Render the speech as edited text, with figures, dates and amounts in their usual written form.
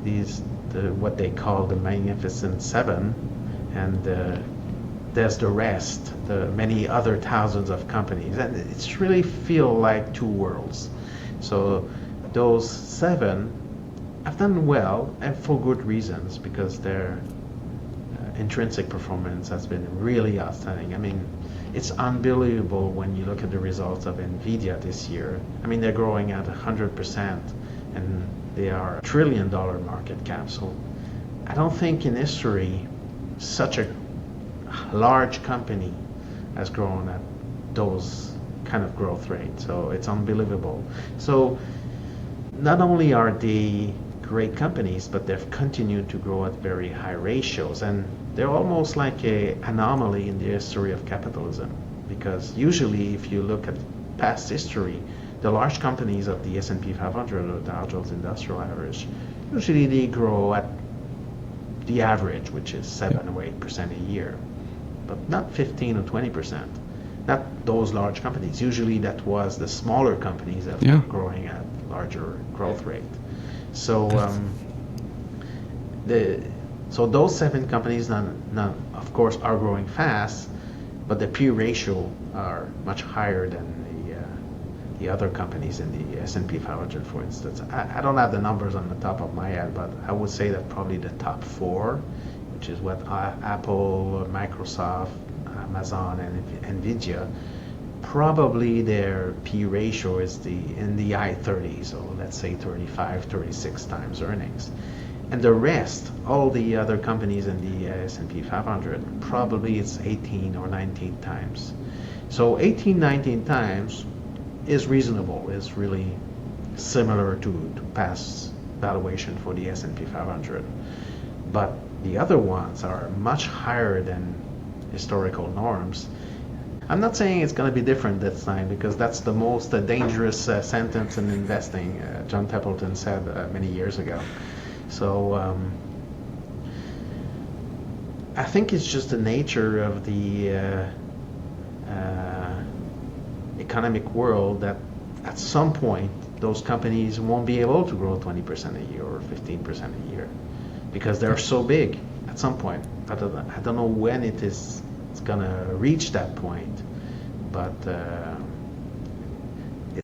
what they call the Magnificent Seven, and there's the rest, the many other thousands of companies, and it's really feel like two worlds. So those seven have done well, and for good reasons, because their intrinsic performance has been really outstanding. I mean, it's unbelievable when you look at the results of NVIDIA this year. I mean, they're growing at 100%, and they are $1 trillion market cap. So I don't think in history such a large company has grown at those kind of growth rates. So it's unbelievable. So not only are they great companies, but they've continued to grow at very high ratios, and they're almost like an anomaly in the history of capitalism, because usually if you look at past history, the large companies of the S&P 500 or Dow Jones Industrial Average, usually they grow at the average, which is 7 or 8% a year, but not 15 or 20%. Not those large companies. Usually that was the smaller companies that were growing at larger growth rate. So so those seven companies, none, of course, are growing fast, but the P ratio are much higher than the other companies in the S&P 500, for instance. I don't have the numbers on the top of my head, but I would say that probably the top four, which is what Apple, Microsoft, Amazon, and NVIDIA, probably their P ratio is in the high 30s, so let's say 35, 36 times earnings. And the rest, all the other companies in the S&P 500, probably it's 18 or 19 times. So 18, 19 times is reasonable, is really similar to past valuation for the S&P 500. But the other ones are much higher than historical norms. I'm not saying it's going to be different this time, because that's the most dangerous sentence in investing, John Templeton said many years ago. So I think it's just the nature of the economic world that at some point those companies won't be able to grow 20% a year or 15% a year, because they're so big at some point. I don't know when it's going to reach that point, but